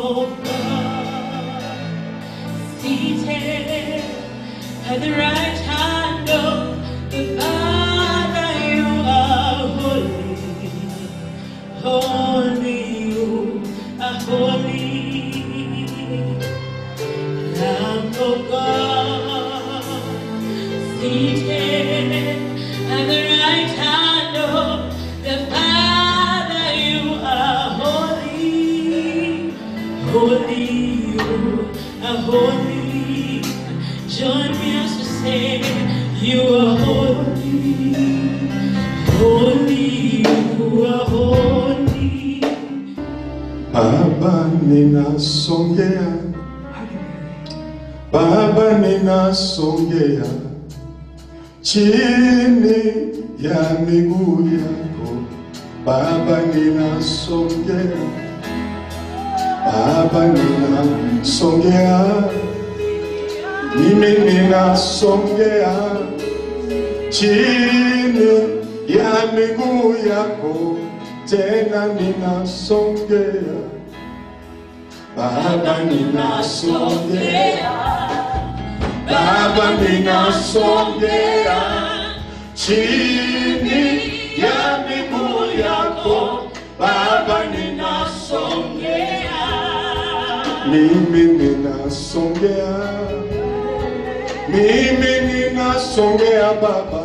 of God, seated at the right hand of the Father. You are holy, holy, you are holy. Lamb of God, seated at the right hand of the Father. You are holy, holy, you are holy. Join me as we say, you are holy, holy, you are holy. Baba ninasongea, Baba ninasongea chini ya miguu yako. Baba ninasongea, Baba ninasongea, mimi ninasongea chini ya miguu yako, tena ninasongea. Baba ninasongea, Baba ninasongea chini ya miguu yako. Baba ninasongea, mimi ninasongea, mimi ninasongea Baba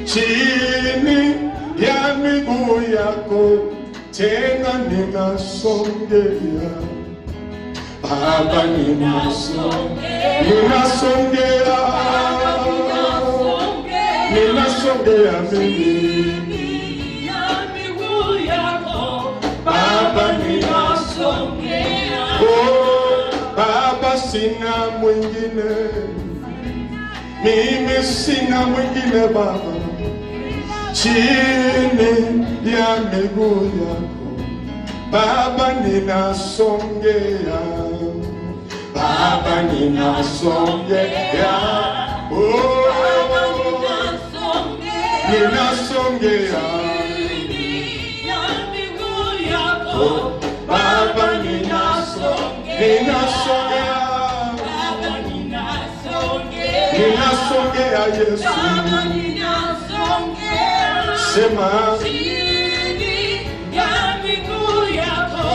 chini ya miguu yako, tena ninasongea. Baba ninasongea, ninasongea, ninasongea mimi ya miguu yako. Baba ninasongea, oh Baba sina mwingine, mimi sina mwingine Baba, chini ya miguu yako. Baba ninasongea, Baba ninasongea, oh Baba ninasongea, ya miguu yako. Baba ninasongea, Baba ninasongea, ninasongea Yesu. Baba ninasongea, sema chini ya miguu yako.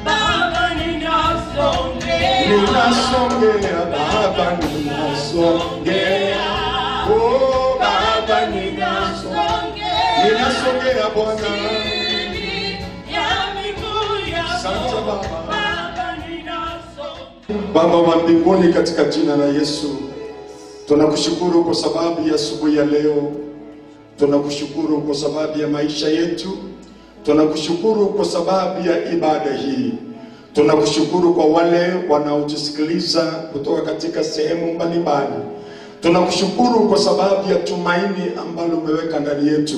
Baba ninasongea, ninasongea, Baba ninasongea, oh Baba ninasongea, ninasongea Bwana ya miguu yako. Asante Baba. Baba wa mbinguni, katika jina la Yesu tunakushukuru kwa sababu ya asubuhi ya leo. Tunakushukuru kwa sababu ya maisha yetu. Tunakushukuru kwa sababu ya ibada hii. Tunakushukuru kwa wale wanaotusikiliza kutoka katika sehemu mbalimbali. Tunakushukuru kwa sababu ya tumaini ambalo umeweka ndani yetu,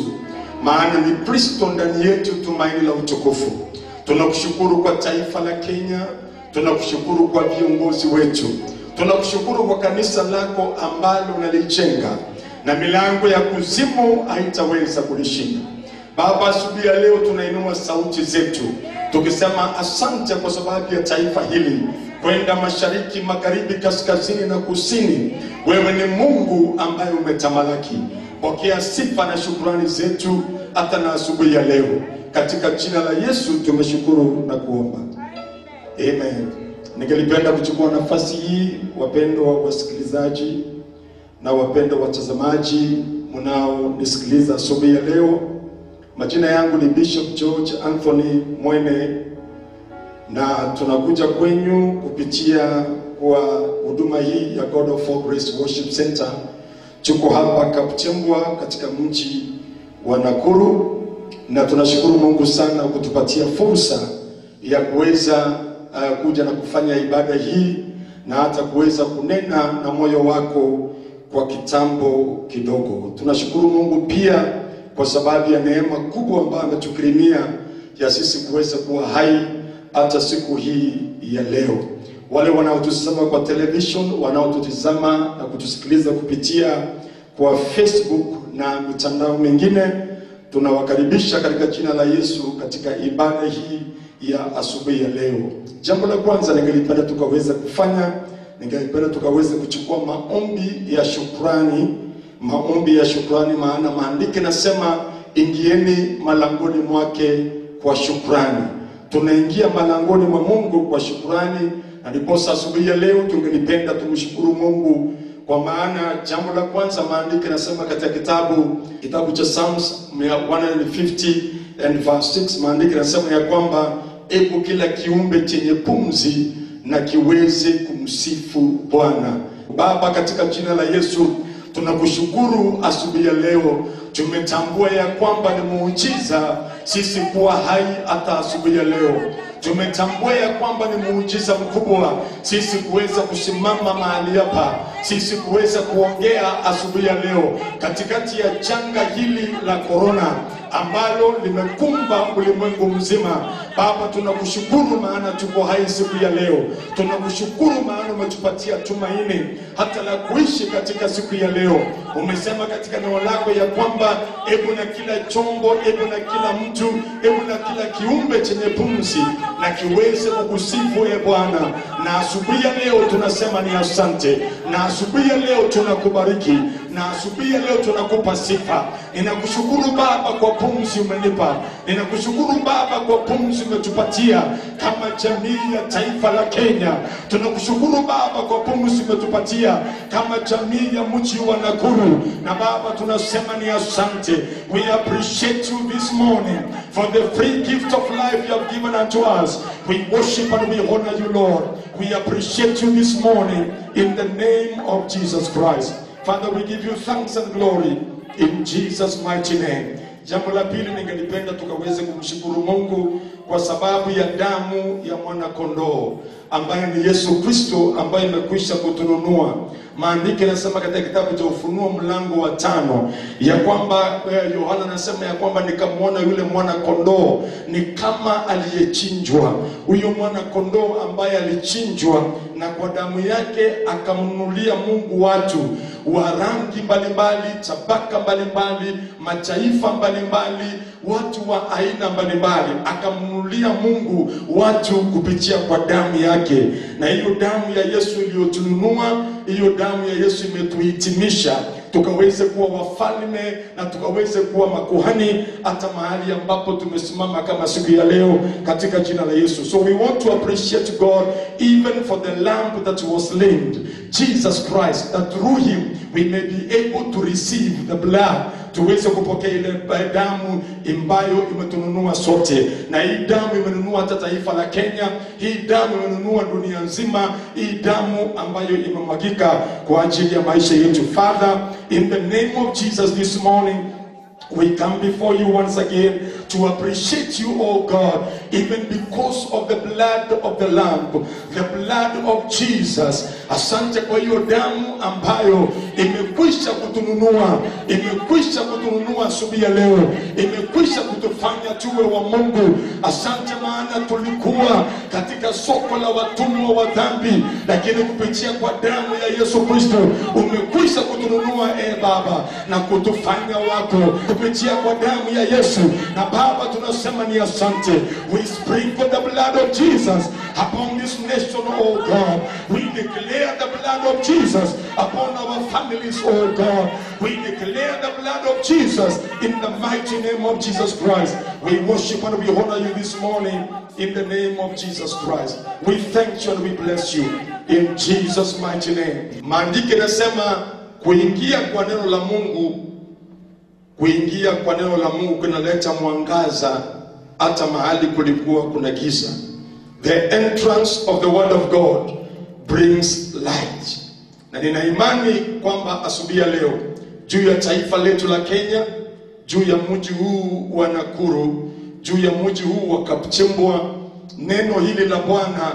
maana ni Kristo ndani yetu, tumaini la utukufu. Tunakushukuru kwa taifa la Kenya. Tunakushukuru kwa viongozi wetu. Tunakushukuru kwa kanisa lako ambalo unalijenga na milango ya kuzimu haitaweza kulishinda. Baba, asubuhi ya leo tunainua sauti zetu tukisema asante kwa sababu ya taifa hili, kwenda mashariki, magharibi, kaskazini na kusini. Wewe ni Mungu ambaye umetamalaki. Pokea sifa na shukrani zetu hata na asubuhi ya leo. Katika jina la Yesu tumeshukuru na kuomba. Amen. Ningelipenda kuchukua nafasi hii, wapendwa wasikilizaji na wapendwa watazamaji mnaonisikiliza asubuhi ya leo. Majina yangu ni Bishop George Anthony Mwene, na tunakuja kwenyu kupitia kwa huduma hii ya God of All Grace Worship Center. Tuko hapa Kapchembwa katika mji wa Nakuru, na tunashukuru Mungu sana kutupatia fursa ya kuweza kuja na kufanya ibada hii, na hata kuweza kunena na moyo wako kwa kitambo kidogo. Tunashukuru Mungu pia kwa sababu ya neema kubwa ambayo ametukirimia ya sisi kuweza kuwa hai hata siku hii ya leo. Wale wanaotutazama kwa television, wanaotutazama na kutusikiliza kupitia kwa Facebook na mitandao mingine, tunawakaribisha katika jina la Yesu katika ibada hii ya asubuhi ya leo. Jambo la kwanza ningelipenda tukaweza kufanya, ningelipenda tukaweza kuchukua maombi ya shukrani. Maombi ya shukrani, maana maandiko nasema ingieni malangoni mwake kwa shukrani. Tunaingia malangoni mwa Mungu kwa shukrani, na ndiposa asubuhi ya leo tungelipenda tumshukuru Mungu. Kwa maana jambo la kwanza maandiko nasema katika kitabu cha Psalms 150 and verse 6, maandiko nasema ya kwamba eko kila kiumbe chenye pumzi na kiweze kumsifu Bwana. Baba, katika jina la Yesu tunakushukuru asubuhi ya leo. Tumetambua ya kwamba ni muujiza sisi kuwa hai hata asubuhi ya leo. Tumetambua ya kwamba ni muujiza mkubwa sisi kuweza kusimama mahali hapa, sisi kuweza kuongea asubuhi ya leo katikati ya janga hili la corona ambalo limekumba ulimwengu mzima. Baba, tunakushukuru maana tuko hai siku ya leo. Tunakushukuru maana umetupatia tumaini hata la kuishi katika siku ya leo. Umesema katika neno lako ya kwamba hebu na kila chombo, hebu na kila mtu, hebu na kila kiumbe chenye pumzi na kiweze kukusifu Bwana. Na asubuhi ya leo tunasema ni asante. Na asubuhi ya leo tunakubariki. Na asubuhi ya leo tunakupa sifa. Ninakushukuru Baba kwa pumzi umenipa. Ninakushukuru Baba kwa pumzi umetupatia kama jamii ya taifa la Kenya. Tunakushukuru Baba kwa pumzi umetupatia kama jamii ya mji wa Nakuru. Na Baba tunasema ni asante. We appreciate you this morning for the free gift of life you have given unto us. We worship and we honor you, Lord. We appreciate you this morning in the name of Jesus Christ. Father, we give you thanks and glory in Jesus' mighty name. Jambo la pili ningelipenda tukaweze kumshukuru Mungu kwa sababu ya damu ya mwana kondoo ambaye ni Yesu Kristo, ambaye amekwisha kutununua. Maandiko yanasema katika kitabu cha Ufunuo mlango wa 5 ya kwamba Yohana anasema ya kwamba nikamwona yule mwana kondoo ni kama aliyechinjwa. Huyo mwana kondoo ambaye alichinjwa na kwa damu yake akamnunulia Mungu watu wa rangi mbalimbali, tabaka mbalimbali, mataifa mbalimbali, watu wa aina mbalimbali. Akamnunulia Mungu watu kupitia kwa damu yake. Na hiyo damu ya Yesu iliyotununua, hiyo damu ya Yesu imetuhitimisha tukaweze kuwa wafalme na tukaweze kuwa makuhani hata mahali ambapo tumesimama kama siku ya leo katika jina la Yesu. So we want to appreciate God even for the lamb that was slain, Jesus Christ, that through him we may be able to receive the blood, tuweze kupokea ile damu ambayo imetununua sote. Na hii damu imenunua hata taifa la Kenya, hii damu imenunua dunia nzima, hii damu ambayo imemwagika kwa ajili ya maisha yetu. Father, in the name of Jesus this morning, we come before you once again to appreciate you, oh God, even because of the blood of the Lamb, the blood of Jesus. Asante kwa hiyo damu ambayo imekwisha kutununua, imekwisha kutununua asubuhi ya leo, imekwisha kutufanya tuwe wa Mungu. Asante maana tulikuwa katika soko la watumwa wa dhambi, lakini kupitia kwa damu ya Yesu Kristo umekwisha kutununua Baba na kutufanya wako kupitia kwa damu ya Yesu. Na Baba tunasema ni asante. We sprinkle the blood of Jesus upon this nation, oh God. We declare the blood of Jesus upon our families, oh God. We declare the blood of Jesus in the mighty name of Jesus Christ. We worship and we honor you this morning in the name of Jesus Christ. We thank you and we bless you in Jesus' mighty name. Maandiko yanasema kuingia kwa neno la Mungu, kuingia kwa neno la Mungu kunaleta mwangaza hata mahali kulikuwa kuna giza. The entrance of the word of God brings light. Na nina imani kwamba asubuhi ya leo juu ya taifa letu la Kenya, juu ya mji huu wa Nakuru, juu ya mji huu wa Kapchembwa, neno hili la Bwana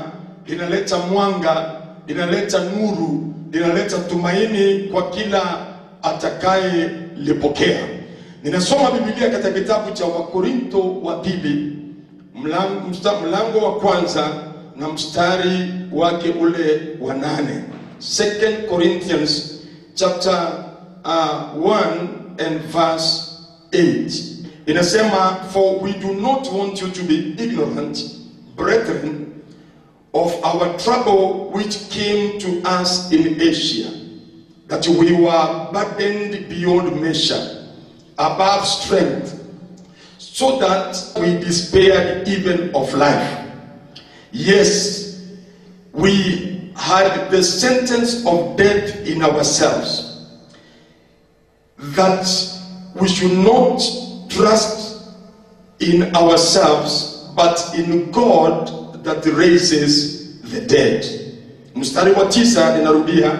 linaleta mwanga, linaleta nuru, linaleta tumaini kwa kila atakaye lipokea. Ninasoma Biblia katika kitabu cha Wakorinto wa pili mlango wa kwanza na mstari wake ule wa 8. 2 Corinthians chapter 1 and verse 8. Inasema, for we do not want you to be ignorant brethren, of our trouble which came to us in Asia, that we were burdened beyond measure, above strength, so that we despaired even of life. Yes, we had the sentence of death in ourselves, that we should not trust in ourselves, but in God that raises the dead. Mstari wa 9 ninarudia.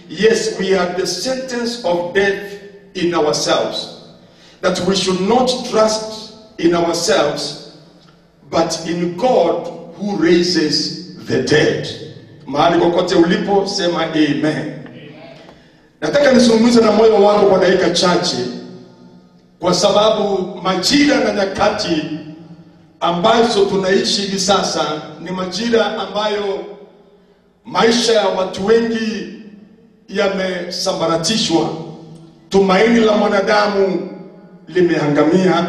Yes, we had the sentence of death in ourselves, that we should not trust in ourselves, but in God who raises the dead. Mahali kokote ulipo sema amen. Nataka nisungumze na moyo wako kwa dakika chache, kwa sababu majira na nyakati ambazo tunaishi hivi sasa ni majira ambayo maisha ya watu wengi yamesambaratishwa. Tumaini la mwanadamu limeangamia,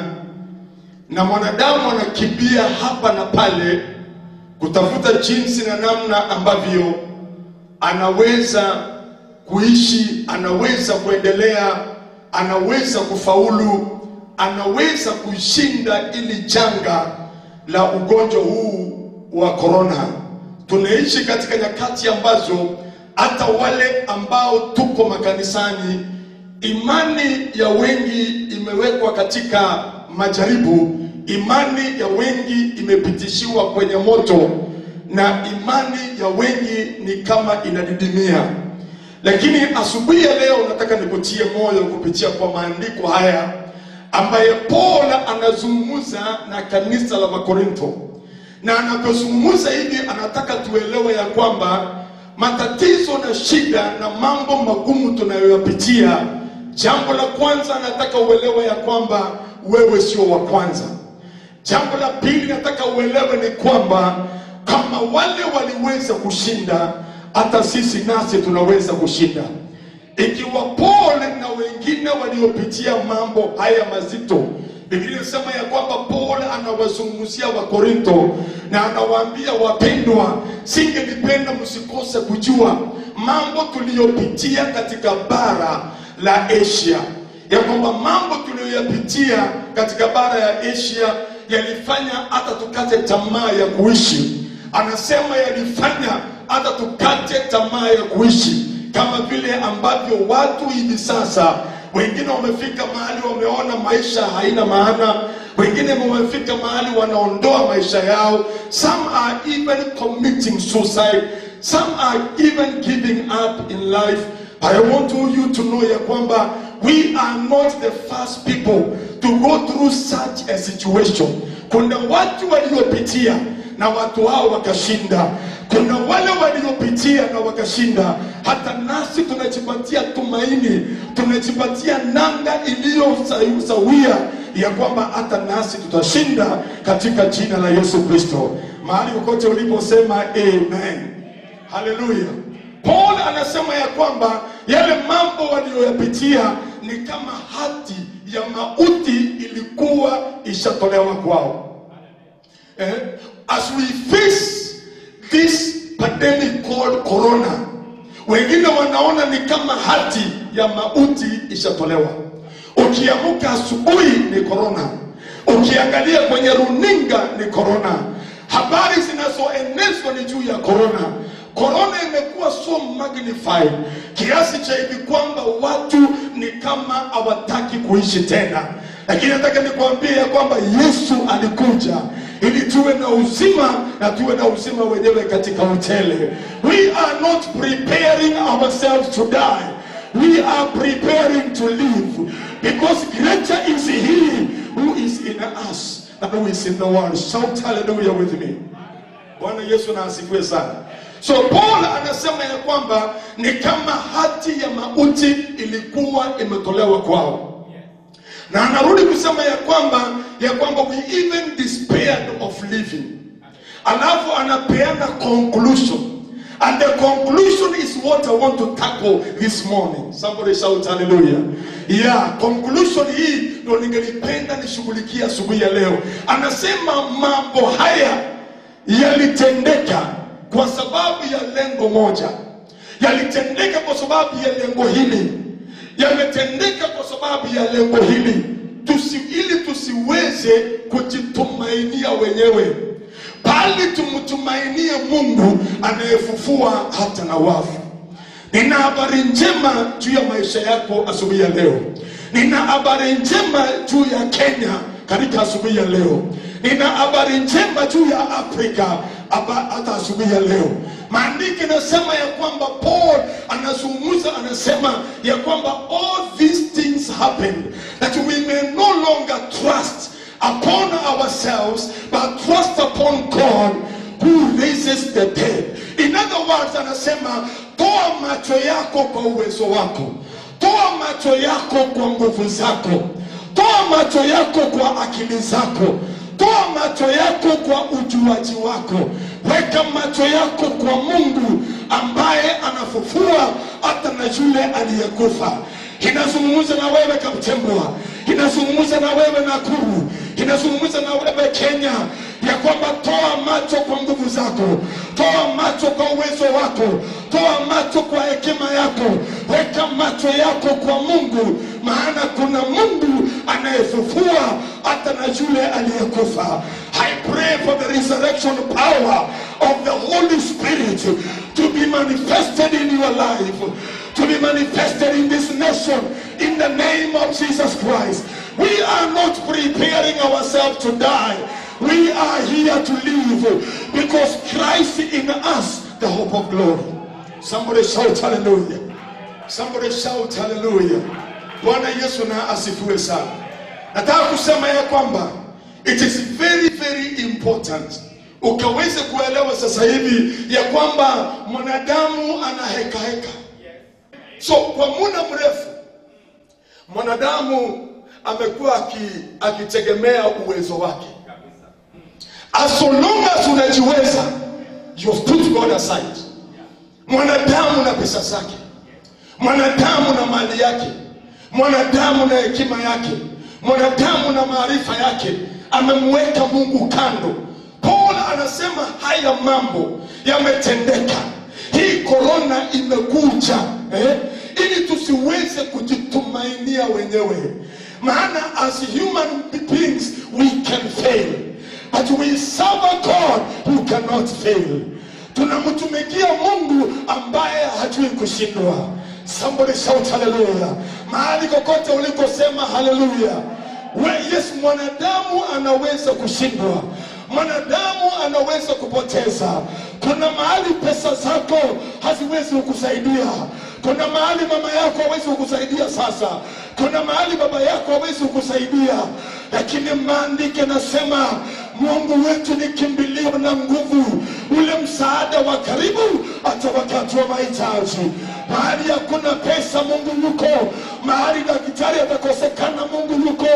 na mwanadamu anakimbia hapa na pale kutafuta jinsi na namna ambavyo anaweza kuishi, anaweza kuendelea, anaweza kufaulu, anaweza kushinda ili janga la ugonjwa huu wa corona. Tunaishi katika nyakati ambazo hata wale ambao tuko makanisani, imani ya wengi imewekwa katika majaribu, imani ya wengi imepitishiwa kwenye moto, na imani ya wengi ni kama inadidimia. Lakini asubuhi ya leo nataka nikutie moyo kupitia kwa maandiko haya ambaye Paul anazungumza na kanisa la Wakorintho. Na anapozungumza hivi anataka tuelewe ya kwamba matatizo na shida na mambo magumu tunayoyapitia, jambo la kwanza nataka uelewe ya kwamba wewe sio wa kwanza. Jambo la pili nataka uelewe ni kwamba kama wale waliweza kushinda, hata sisi nasi tunaweza kushinda. Ikiwa Paul na wengine waliopitia mambo haya mazito, Biblia inasema ya kwamba Paul anawazungumzia Wakorintho na anawaambia, wapendwa, singelipenda msikose kujua mambo tuliyopitia katika bara la Asia, ya kwamba mambo tuliyoyapitia katika bara ya Asia yalifanya hata tukate tamaa ya kuishi. Anasema yalifanya hata tukate tamaa ya kuishi, kama vile ambavyo watu hivi sasa wengine wamefika mahali wameona maisha haina maana, wengine wamefika mahali wanaondoa maisha yao. Some are even committing suicide, some are even giving up in life. I want you to know ya kwamba we are not the first people to go through such a situation. Kuna watu waliopitia na watu hao wakashinda. Kuna wale waliopitia na wakashinda. Hata nasi tunajipatia tumaini, tunajipatia nanga iliyo sawia ya kwamba hata nasi tutashinda katika jina la Yesu Kristo. Mahali kokote uliposema amen. Hallelujah. Paul anasema ya kwamba yale mambo walioyapitia ni kama hati ya mauti ilikuwa ishatolewa kwao. As we face this pandemic called corona, wengine wanaona ni kama hati ya mauti ishatolewa. Ukiamka asubuhi ni corona, ukiangalia kwenye runinga ni corona, habari zinazoenezwa ni juu ya corona. Corona imekuwa so magnified kiasi cha hivi kwamba watu ni kama hawataki kuishi tena. Lakini nataka nikwambie ya kwamba Yesu alikuja ili tuwe na uzima, na tuwe na uzima wenyewe katika utele. We are not preparing ourselves to die, we are preparing to live, because greater is He who is in us than who is in the world. Shout hallelujah with me. Bwana Yesu na asifiwe sana. So Paul anasema ya kwamba ni kama hati ya mauti ilikuwa imetolewa kwao. Na anarudi kusema ya kwamba we even despaired of living. Alafu anapeana conclusion. And the conclusion is what I want to tackle this morning. Somebody shout hallelujah. Yeah, conclusion hii ndio ningelipenda nishughulikie asubuhi ya leo. Anasema mambo haya yalitendeka kwa sababu ya lengo moja. Yalitendeka kwa sababu ya lengo hili. Yametendeka kwa sababu ya lengo hili. Ili tusiweze kujitumainia wenyewe, bali tumtumainie Mungu anayefufua hata na wafu. Nina habari njema juu ya maisha yako asubuhi ya leo. Nina habari njema juu ya Kenya katika asubuhi ya leo. Nina habari njema juu ya Afrika hata asubuhi ya leo. Maandiko yanasema ya kwamba Paul anazungumza, anasema ya kwamba all these things happened that we may no longer trust upon ourselves but trust upon God who raises the dead. In other words, anasema toa macho yako kwa uwezo wako, toa macho yako kwa nguvu zako, toa macho yako kwa akili zako, toa macho yako kwa ujuaji wako. Weka macho yako kwa Mungu ambaye anafufua hata na yule aliyekufa. Inazungumza na wewe Kaptembwa, inazungumza na wewe Nakuru, inazungumza na wewe Kenya, ya kwamba toa macho kwa nguvu zako, toa macho kwa uwezo wako, toa macho kwa hekima yako. Weka macho yako kwa Mungu, maana kuna Mungu anayefufua hata na yule aliyekufa. I pray for the resurrection power of the Holy Spirit to be manifested in your life, to be manifested in this nation, in the name of Jesus Christ. We are not preparing ourselves to die. We are here to live because Christ in us, the hope of glory. Somebody shout hallelujah. Somebody shout hallelujah. Bwana Yesu na asifiwe sana. Nataka kusema ya kwamba it is very very important ukaweze kuelewa sasa hivi ya kwamba mwanadamu ana heka heka. So kwa muda mrefu mwanadamu amekuwa akitegemea uwezo wake. As long as unajiweza, you put God aside. Mwanadamu na pesa zake, mwanadamu na mali yake, mwanadamu na hekima yake, mwanadamu na maarifa yake, amemweka Mungu kando. Paul anasema haya mambo yametendeka. Hii corona imekuja ili tusiweze kujitumainia wenyewe. Maana as human beings we can fail, but we serve a God who cannot fail. Tunamtumikia Mungu ambaye hajui kushindwa. Somebody shout hallelujah. Mahali kokote ulikosema hallelujah. Yes, mwanadamu anaweza kushindwa, mwanadamu anaweza kupoteza. Kuna mahali pesa zako haziwezi kukusaidia, kuna mahali mama yako hawezi kukusaidia sasa, kuna mahali baba yako hawezi kukusaidia. Lakini maandiko yanasema Mungu wetu ni kimbilio na nguvu, ule msaada wa karibu hata wakati wa mahitaji. Mahali hakuna pesa Mungu yuko, mahali daktari atakosekana Mungu yuko,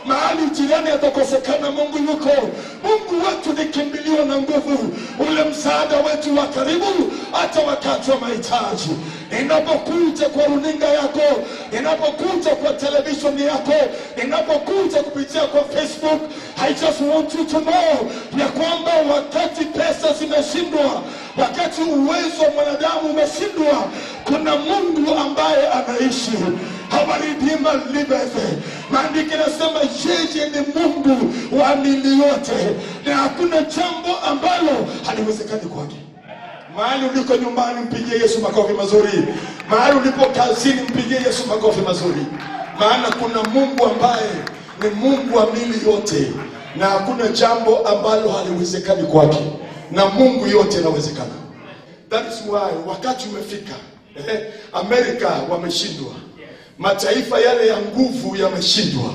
mahali jirani atakosekana Mungu yuko. Mungu wetu ni kimbilio na nguvu, ule msaada wetu wa karibu hata wakati wa mahitaji. Inapokuja kwa runinga yako, inapokuja kwa television yako, inapokuja kupitia kwa Facebook, I just want you to know ya kwamba wakati pesa zimeshindwa, wakati uwezo wa mwanadamu umeshindwa, kuna Mungu ambaye anaishi. Our Redeemer liveth. Maandiko yanasema yeye ni Mungu wa miili yote, na hakuna jambo ambalo haliwezekani kwake. Mahali uliko nyumbani mpigie Yesu makofi mazuri. Mahali ulipo kazini mpigie Yesu makofi mazuri. Maana kuna Mungu ambaye ni Mungu wa miili yote, na hakuna jambo ambalo haliwezekani kwake, na Mungu yote yanawezekana. That is why wakati umefika. Amerika wameshindwa, mataifa yale ya nguvu yameshindwa.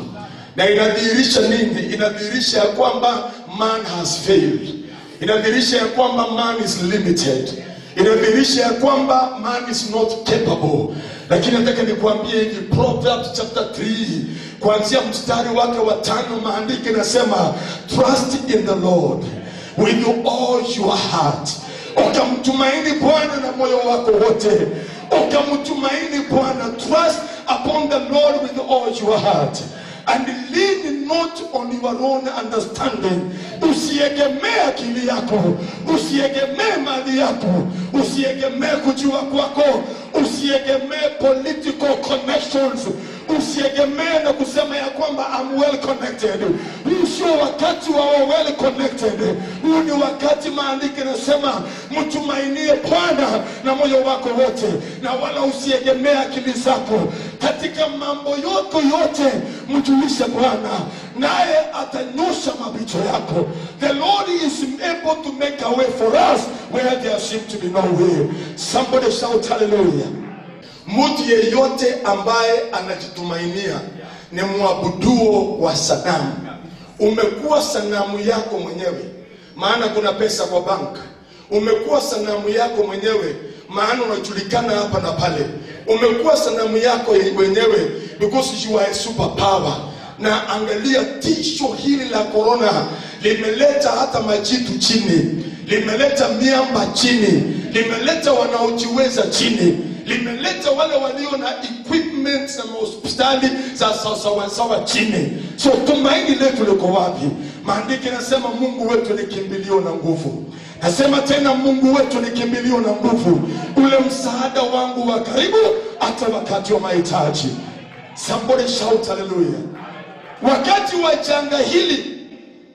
Na inadhihirisha nini? Inadhihirisha ya kwamba man has failed. Inadhihirisha ya kwamba man is limited. Inadhihirisha ya kwamba man is not capable. Lakini nataka nikwambie hivi, Proverbs chapter 3 kuanzia mstari wake wa 5, maandiko yanasema trust in the Lord with all your heart. Ukamtumaini Bwana na moyo wako wote. Ukamtumaini Bwana. Trust upon the Lord with all your heart, and lean not on your own understanding. Usiegemee akili yako, usiegemee mali yako, usiegemee kujua kwako, usiegemee political connections, usiegemee na kusema ya kwamba I'm well connected. Huu sio wakati wa well connected. Huu ni wakati maandiko yanasema mtumainie Bwana na moyo wako wote, na wala usiegemee akili zako. Katika mambo yote mjulishe Bwana, naye atanyosha mapito yako. The Lord is able to make a way for us where there seems to be no way. Somebody shout hallelujah. Mtu yeyote ambaye anajitumainia ni muabuduo wa sanamu. Umekuwa sanamu yako mwenyewe, maana kuna pesa kwa bank. Umekuwa sanamu yako mwenyewe, maana unajulikana hapa na pale. Umekuwa sanamu yako mwenyewe because you are a superpower. Na angalia, tisho hili la corona limeleta hata majitu chini, limeleta miamba chini, limeleta wanaojiweza chini, limeleta wale walio na equipment na hospitali za sawa chini. So tumaini letu liko wapi? Maandiko yanasema Mungu wetu ni kimbilio na nguvu. Nasema tena, Mungu wetu ni kimbilio na nguvu, ule msaada wangu wa karibu hata wakati wa mahitaji. Somebody shout hallelujah. Wakati wa janga hili,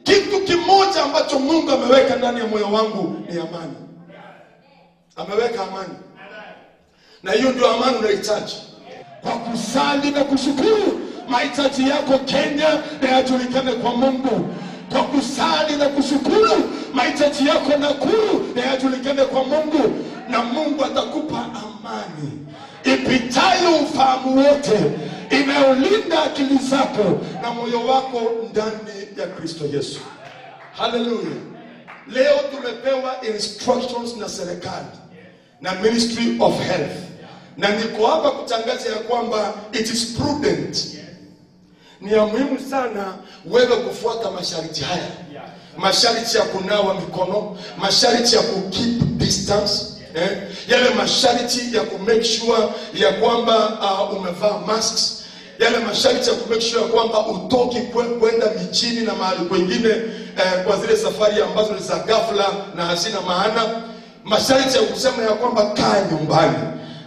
kitu kimoja ambacho Mungu ameweka ndani ya moyo wangu ni amani. Ameweka amani. Na hiyo ndio amani unahitaji. Kwa kusali na kushukuru, mahitaji yako Kenya na yajulikane kwa Mungu. Kwa kusali na kushukuru, mahitaji yako Nakuru na yajulikane kwa Mungu, na Mungu atakupa amani ipitayo ufahamu wote, inayolinda akili zako na moyo wako ndani ya Kristo Yesu. Hallelujah. Leo tumepewa instructions na serikali na Ministry of Health, na niko hapa kutangaza ya kwamba it is prudent, ni ya muhimu sana wewe kufuata masharti haya. Masharti ya kunawa mikono, masharti ya keep distance, yale masharti ya make sure ya kwamba umevaa masks, yale masharti ya make sure ya kwamba utoki kwenda mijini na mahali kwingine kwa zile safari ambazo ni za ghafla na hazina maana. Masharti ya kusema ya kwamba kaa nyumbani.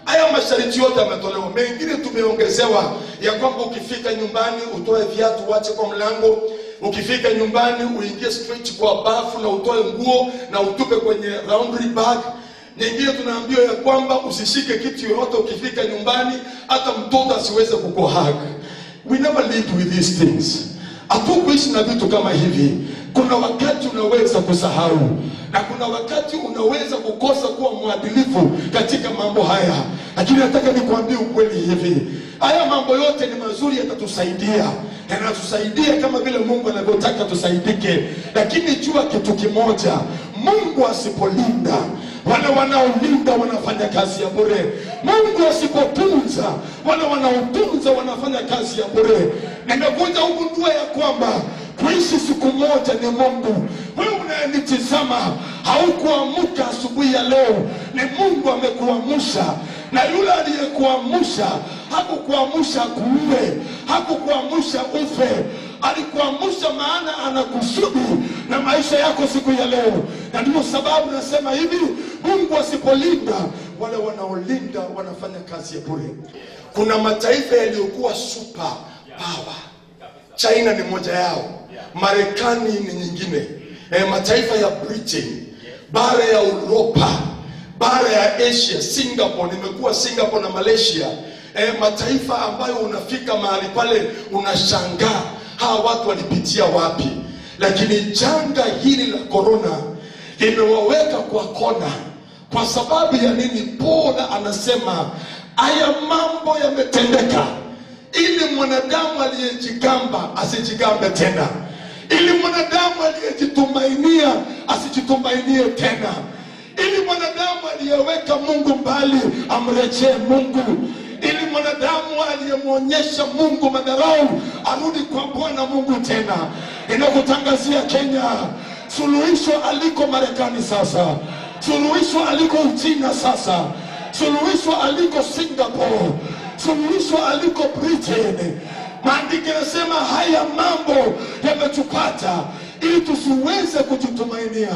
Haya masharti yote yametolewa. Mengine tumeongezewa ya kwamba ukifika nyumbani utoe viatu uache kwa mlango. Ukifika nyumbani uingie straight kwa bafu na utoe nguo na utupe kwenye laundry bag. Nyingine tunaambiwa ya kwamba usishike kitu yoyote ukifika nyumbani, hata mtoto asiweze kukuhug. We never lived with these things. Hatukuishi na vitu kama hivi. Kuna wakati unaweza kusahau, na kuna wakati unaweza kukosa kuwa mwadilifu katika mambo haya. Lakini nataka nikwambie ukweli hivi, haya mambo yote ni mazuri, yatatusaidia. Yanatusaidia kama vile Mungu anavyotaka tusaidike. Lakini jua kitu kimoja, Mungu asipolinda, wale wanaolinda wanafanya kazi ya bure. Mungu asipotunza, wale wanaotunza wanafanya kazi ya bure. Nimekuja kugundua ya kwamba kuishi siku moja ni Mungu. Wewe unanitazama, haukuamka asubuhi ya leo, ni Mungu amekuamsha. Na yule aliyekuamsha hakukuamsha kuue, hakukuamsha ufe. Alikuamsha maana anakusudi na maisha yako siku ya leo. Na ndio sababu nasema hivi, Mungu asipolinda, wale wanaolinda wanafanya kazi ya bure. Kuna mataifa yaliyokuwa super power. China ni moja yao, Marekani ni nyingine, mataifa ya Britain, bara ya Europa, bara ya Asia, Singapore, nimekuwa Singapore na Malaysia. Mataifa ambayo unafika mahali pale unashangaa hawa watu walipitia wapi. Lakini janga hili la corona limewaweka kwa kona. Kwa sababu ya nini? Paul anasema haya mambo yametendeka ili mwanadamu aliyejigamba asijigambe tena, ili mwanadamu aliyejitumainia asijitumainie tena, ili mwanadamu aliyeweka Mungu mbali amrejee Mungu, ili mwanadamu aliyemwonyesha Mungu madharau arudi kwa Bwana Mungu tena. Ninakutangazia Kenya, suluhisho aliko Marekani sasa, suluhisho aliko Uchina sasa, suluhisho aliko Singapore, suluhisho aliko Britain. Maandiko yanasema haya mambo yametupata ili tusiweze kujitumainia,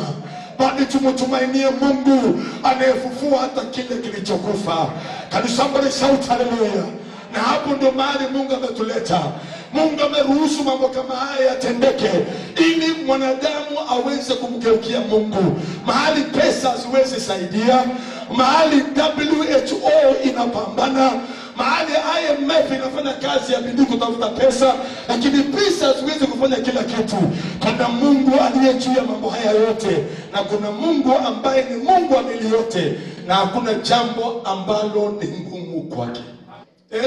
bali tumtumainie Mungu anayefufua hata kile kilichokufa. Can somebody shout hallelujah? Na hapo ndio mahali Mungu ametuleta. Mungu ameruhusu mambo kama haya yatendeke ili mwanadamu aweze kumgeukia Mungu. Mahali pesa haziwezi saidia, mahali WHO inapambana, mahali IMF inafanya kazi ya bidii kutafuta pesa, lakini pesa haziwezi kufanya kila kitu. Kuna Mungu aliye juu ya mambo haya yote, na kuna Mungu ambaye ni Mungu wa mili yote, na hakuna jambo ambalo ni ngumu kwake.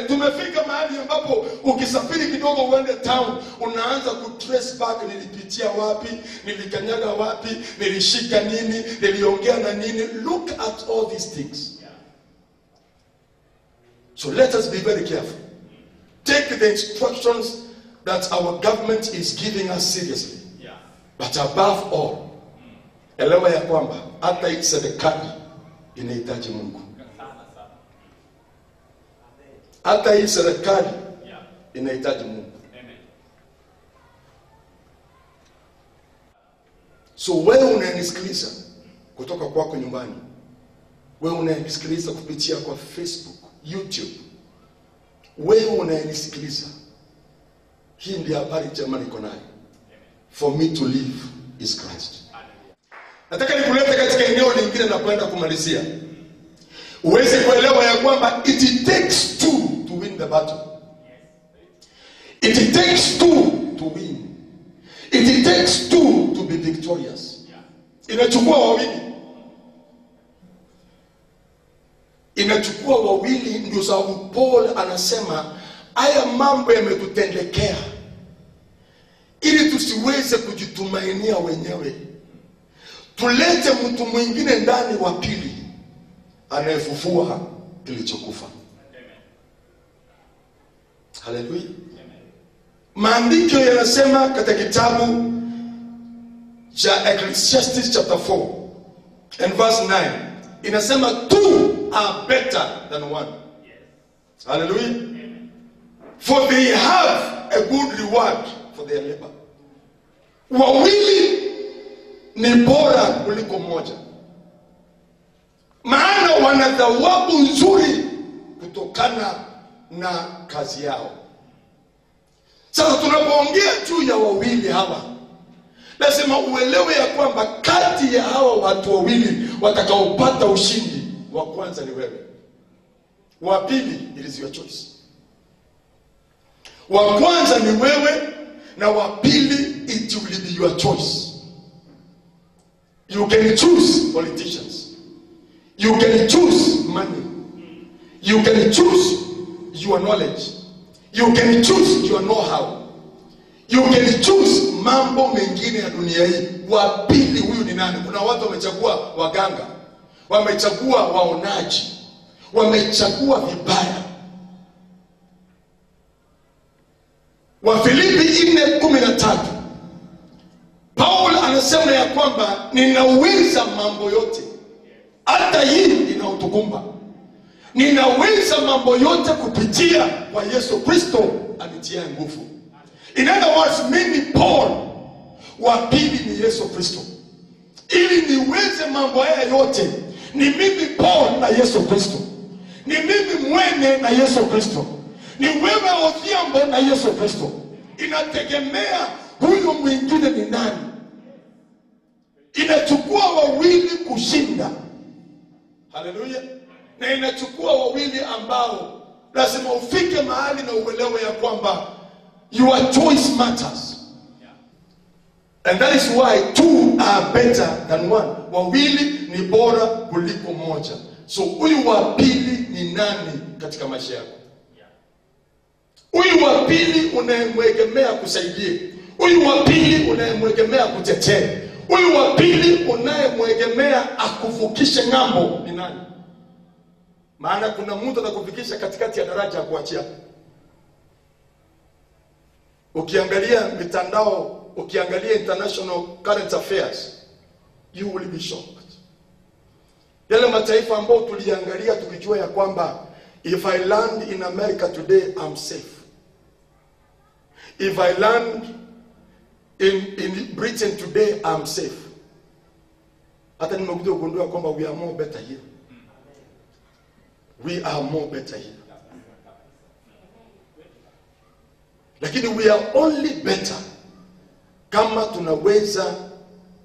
Tumefika mahali ambapo ukisafiri kidogo uende town, unaanza kutrace back, nilipitia wapi, nilikanyaga wapi, nilishika nini, niliongea na nini. Look at all these things. So let us be very careful. Take the instructions that our government is giving us seriously. But above all, elewa ya kwamba hata hii serikali inahitaji Mungu. Hata hii serikali inahitaji Mungu. So wewe unanisikiliza kutoka kwako nyumbani, wewe unanisikiliza kupitia kwa Facebook, YouTube, wewe unanisikiliza, hii ndio habari njema niko nayo. For me to live is Christ. Nataka nikulete katika eneo lingine na kwenda kumalizia. Uweze kuelewa ya kwamba it takes two to win the battle. It takes two to win. It takes two to be victorious. Inachukua wawili. Inachukua wawili, ndio sababu Paul anasema haya mambo yametutendekea ili tusiweze kujitumainia wenyewe. Tulete mtu mwingine ndani wa pili anayefufua kilichokufa. Hallelujah. Maandiko yanasema katika kitabu cha Ecclesiastes chapter 4 and verse 9, inasema two are better than one. Hallelujah. For they have a good reward for their labor. Wawili ni bora kuliko mmoja, maana wana thawabu nzuri kutokana na kazi yao. Sasa tunapoongea juu ya wawili hawa, lazima uelewe ya kwamba kati ya hawa watu wawili watakaopata ushindi, wa kwanza ni wewe, wa pili it is your choice. Wa kwanza ni wewe na wa pili it will be your choice. You can choose politicians. You can choose money. You can choose your knowledge. You can choose your know-how. You can choose mambo mengine ya dunia hii. Wa pili huyu ni nani? Kuna watu wamechagua waganga, wamechagua waonaji, wamechagua vibaya. Wafilipi 4:13, Paul anasema ya kwamba ninaweza mambo yote, hata hii inaotukumba. Ninaweza mambo yote kupitia kwa Yesu Kristo anitia nguvu. In other words, mimi Paul, wa pili ni Yesu Kristo. Ili niweze mambo haya yote, ni mimi Paul na Yesu Kristo. Ni mimi Mwene na Yesu Kristo. Ni wewe Odhiambo na Yesu Kristo. Inategemea huyo mwingine ni nani. Inachukua wawili kushinda. Hallelujah. Na inachukua wawili ambao lazima ufike mahali na uelewe ya kwamba your choice matters. And that is why two are better than one. Wawili ni bora kuliko moja. So huyu wa pili ni nani katika maisha yako? Huyu wa pili unayemwegemea kusaidie. Huyu wa pili unayemwegemea kutetee. Huyu wa pili unayemwegemea akuvukishe ng'ambo ni nani? Maana kuna mtu atakufikisha katikati ya daraja kuachia. Ukiangalia mitandao, ukiangalia international current affairs, you will be shocked. Yale mataifa ambao tuliangalia tukijua ya kwamba if I land in America today, I'm safe. If I land in Britain today, I'm safe. Hata nimekuja kugundua kwamba we are more better here. We are more better here. Lakini we are only better kama tunaweza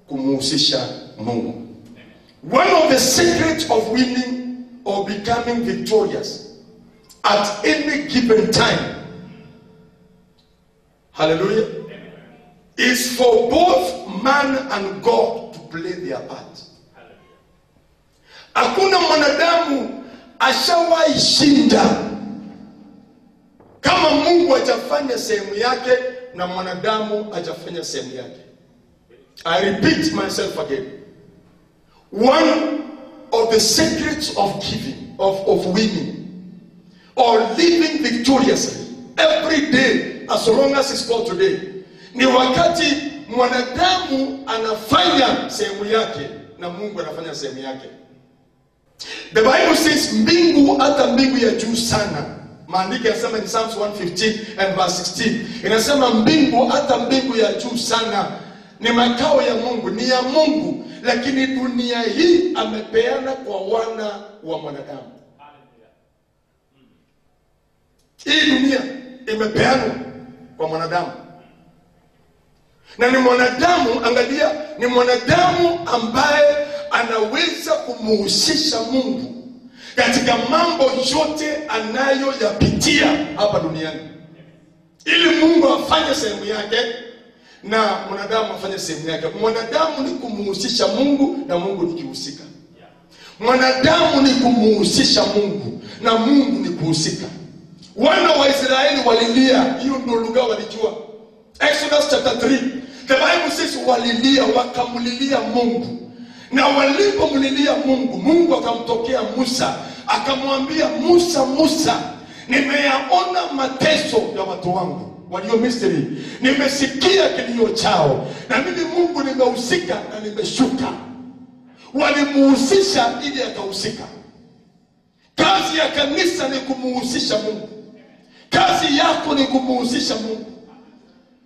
kumuhusisha Mungu. One of the secrets of winning or becoming victorious at any given time, hallelujah, is for both man and God to play their part. Hakuna mwanadamu ashawahi shinda kama Mungu hajafanya sehemu yake na mwanadamu hajafanya sehemu yake. I repeat myself again. One of the secrets of giving, of winning, or living victoriously every day as long as it's called today, ni wakati mwanadamu anafanya sehemu yake na Mungu anafanya sehemu yake. The Bible says mbingu hata mbingu ya juu sana. Maandiko yanasema in Psalms 115 and verse 16. Inasema mbingu hata mbingu ya juu sana ni makao ya Mungu, ni ya Mungu, lakini dunia hii amepeana kwa wana wa mwanadamu. Hii dunia imepeana kwa mwanadamu. Na ni mwanadamu, angalia, ni mwanadamu ambaye anaweza kumuhusisha Mungu katika mambo yote anayoyapitia hapa duniani, ili Mungu afanye sehemu yake na mwanadamu afanye sehemu yake. Mwanadamu ni kumuhusisha Mungu na Mungu ni kihusika. Mwanadamu ni kumuhusisha Mungu na Mungu ni kuhusika. Wana wa Israeli walilia, hiyo ndio lugha walijua. Exodus chapter 3, the Bible says walilia, wakamulilia Mungu. Na walipomlilia Mungu, Mungu akamtokea Musa, akamwambia Musa, Musa, nimeyaona mateso ya watu wangu walio Misri, nimesikia kilio chao, na mimi Mungu nimehusika na nimeshuka. Walimuhusisha ili akahusika. Kazi ya kanisa ni kumuhusisha Mungu. Kazi yako ni kumuhusisha Mungu.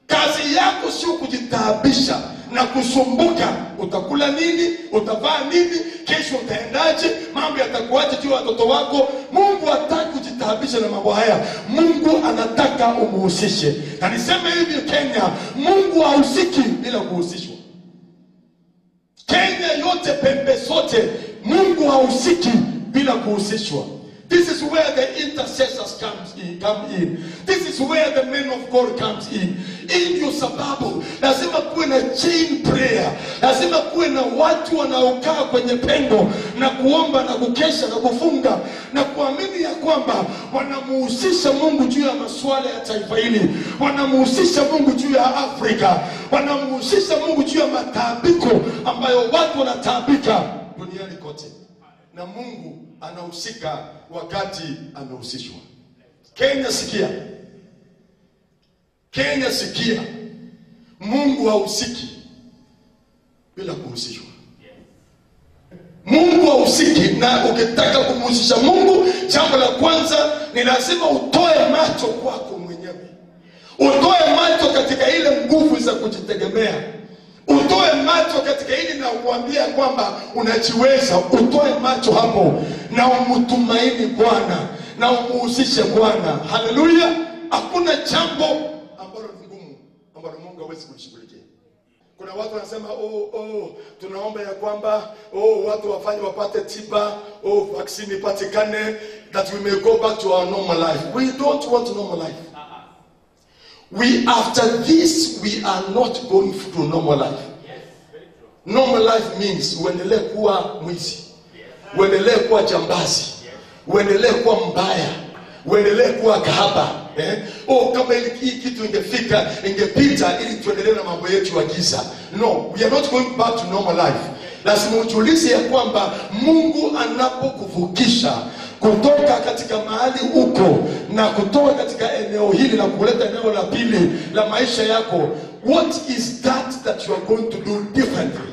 Kazi yako sio kujitaabisha na kusumbuka. Utakula nini? Utavaa nini? Kesho utaendaje? Mambo yatakuaje juu ya watoto wako? Mungu hataki kujitaabisha na mambo haya. Mungu anataka umuhusishe. Na niseme hivi, Kenya, Mungu hahusiki bila kuhusishwa. Kenya yote, pembe zote, Mungu hahusiki bila kuhusishwa. This is where the intercessors come in. This is where the men of God comes in. Ndio sababu lazima kuwe na chain prayer. Lazima kuwe na watu wanaokaa kwenye pendo na kuomba na kukesha na kufunga na kuamini ya kwamba wanamuhusisha Mungu juu ya masuala ya taifa hili. Wanamuhusisha Mungu juu ya Afrika. Wanamuhusisha Mungu juu ya mataabiko ambayo watu wanataabika duniani kote. Na Mungu anahusika wakati amehusishwa. Kenya sikia. Kenya sikia. Mungu hahusiki bila kuhusishwa. Mungu hahusiki, na ukitaka kumhusisha Mungu, jambo la kwanza ni lazima utoe macho kwako mwenyewe. Utoe macho katika ile nguvu za kujitegemea. Utoe macho katika hili na kuambia kwamba unajiweza. Utoe macho hapo na umtumaini Bwana na umuhusishe Bwana. Haleluya. Hakuna jambo ambalo ni ngumu ambalo Mungu hawezi kulishughulikia. Kuna watu wanasema tunaomba ya kwamba watu wafanye wapate tiba, vaccine ipatikane, that we may go back to our normal life. We don't want normal life. After this, we are not going through normal life. Normal life means uendelee kuwa mwizi, uendelee kuwa jambazi, uendelee kuwa mbaya, uendelee kuwa kahaba. Kama hii kitu ingepita ili tuendelee na mambo yetu ya giza. No, we are not going back to normal life. Lazima ujiulize ya kwamba Mungu anapokuvukisha kutoka katika mahali uko na kutoka katika eneo hili na kuleta eneo la pili la maisha yako, what is that you are going to do differently?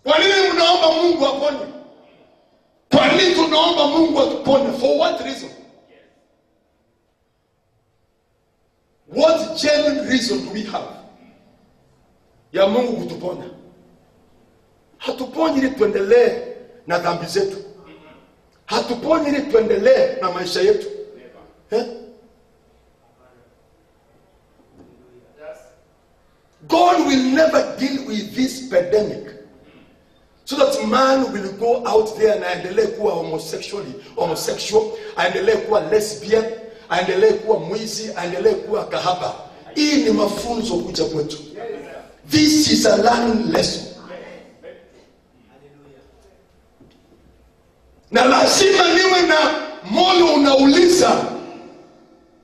Kwa nini unaomba Mungu apone? Kwa nini tunaomba Mungu atupone? For what reason? What What genuine reason do we have ya Mungu kutuponya? Hatuponyi ili tuendelee na dhambi zetu. Hatuponyi ili tuendelee na maisha yetu. God will never deal with this pandemic so that man will go out there and aendelee kuwa homosexual, aendelee kuwa lesbian, aendelee kuwa mwizi, aendelee kuwa kahaba. Hii ni mafunzo kuja kwetu. This is a learning lesson. Na lazima niwe na moyo unauliza,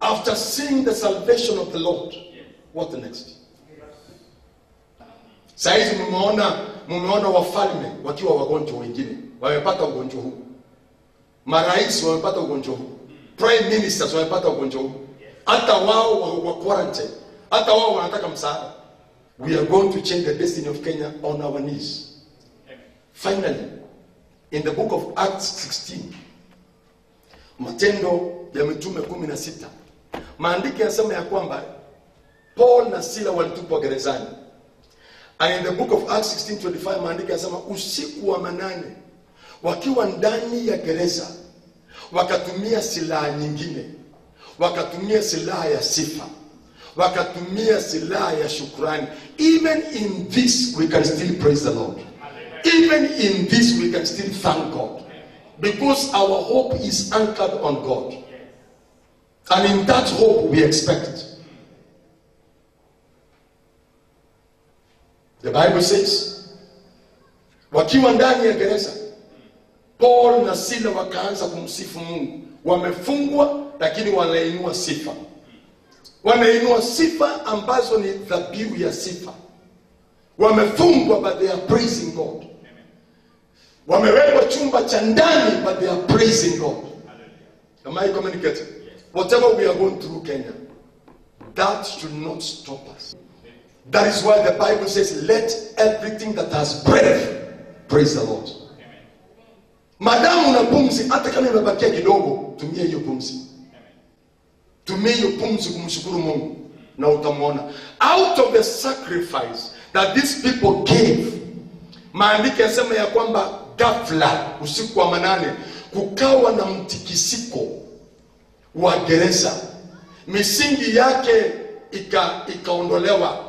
after seeing the salvation of the Lord, what the next? Saizi mumeona wafalme wakiwa wagonjwa, wengine wamepata ugonjwa huu. Marais wamepata ugonjwa huu. Prime ministers wamepata ugonjwa huu. Hata wao wa quarantine. Hata wao wanataka msaada. We are going to change the destiny of Kenya on our knees. Finally, in the book of Acts 16, Matendo ya Mitume 16, maandiko yanasema ya kwamba Paul na Sila walitupwa gerezani. And in the book of Acts 16:25, maandiko yanasema usiku wa manane wakiwa ndani ya gereza wakatumia silaha nyingine, wakatumia silaha ya sifa, wakatumia silaha ya shukrani. Even in this we can still praise the Lord. Even in this we can still thank God, because our hope is anchored on God, and in that hope we expect. The Bible says, wakiwa ndani ya gereza, Paul na Sila wakaanza kumsifu Mungu. Wamefungwa lakini wanainua sifa. Wanainua sifa ambazo ni dhabihu ya sifa. Wamefungwa but they are praising God. Wamewekwa chumba cha ndani but they are praising God. Am I communicating? Whatever we are going through Kenya, that should not stop us. That is why the Bible says, let everything that has breath praise the Lord. Madamu una pumzi, hata kama imebakia kidogo, tumia hiyo pumzi. Tumia hiyo pumzi kumshukuru Mungu na utamwona. Out of the sacrifice that these people gave, maandiko yanasema ya kwamba ghafla usiku wa manane kukawa na mtikisiko wa gereza. Misingi yake ikaondolewa.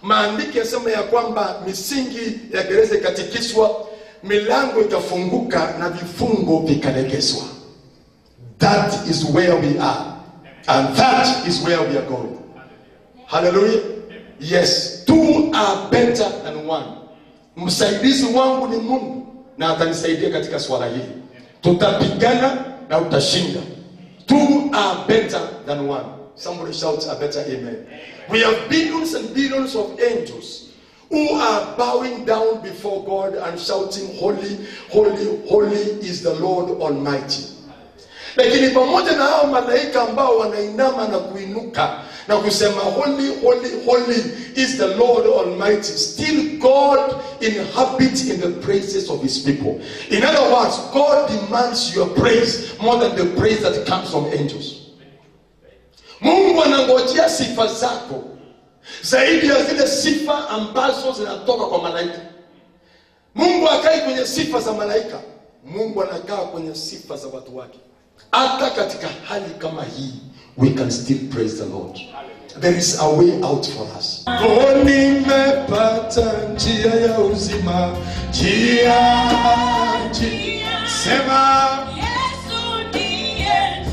Maandiko yanasema ya kwamba misingi ya gereza ikatikiswa, milango ikafunguka na vifungo vikalegezwa. That is where we are, and that is where we are going. Hallelujah. Yes, two are better than one. Msaidizi wangu ni Mungu na atanisaidia katika swala hili. Tutapigana na utashinda. Two are better than one. Somebody shouts a better amen. We have billions and billions of angels who are bowing down before God and shouting, holy, holy, holy is the Lord Almighty. Lakini pamoja na hao malaika ambao wanainama na kuinuka na kusema holy, holy, holy is the Lord Almighty, still God inhabits in the praises of his people. In other words, God demands your praise more than the praise that comes from angels. Mungu anangojea sifa zako zaidi ya zile sifa ambazo zinatoka kwa malaika. Mungu hakai kwenye sifa za malaika. Mungu anakaa kwenye sifa za watu wake. Hata katika hali kama hii, we can still praise the Lord. There is a way out for us. Nimepata njia ya uzima, njia sema Yesu ndiye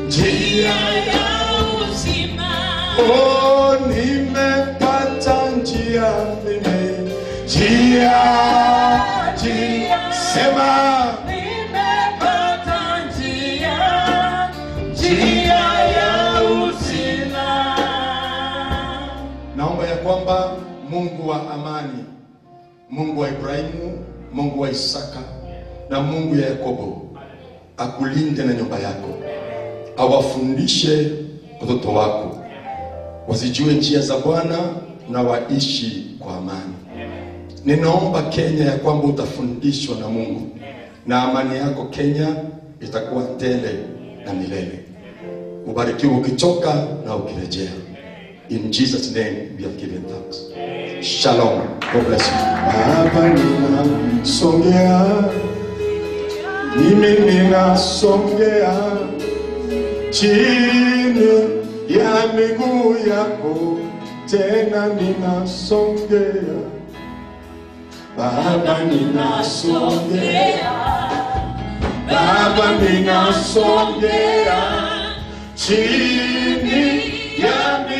njia ya uzima. Oh, nimepata njia, njia sema Nimepata njia ya uzima. Naomba ya kwamba Mungu wa amani, Mungu wa Ibrahimu, Mungu wa Isaka na Mungu ya Yakobo akulinde na nyumba yako. Awafundishe watoto wako wasijue njia za Bwana na waishi kwa amani. Ninaomba Kenya ya kwamba utafundishwa na Mungu na amani yako Kenya itakuwa tele na milele. Ubarikiwe ukichoka na ukirejea. In Jesus' name we have given thanks. Shalom. God bless you. Baba ninasongea, mimi ninasongea chini ya miguu yako, tena ninasongea. Baba ninasongea, Baba ninasongea chini ya miguu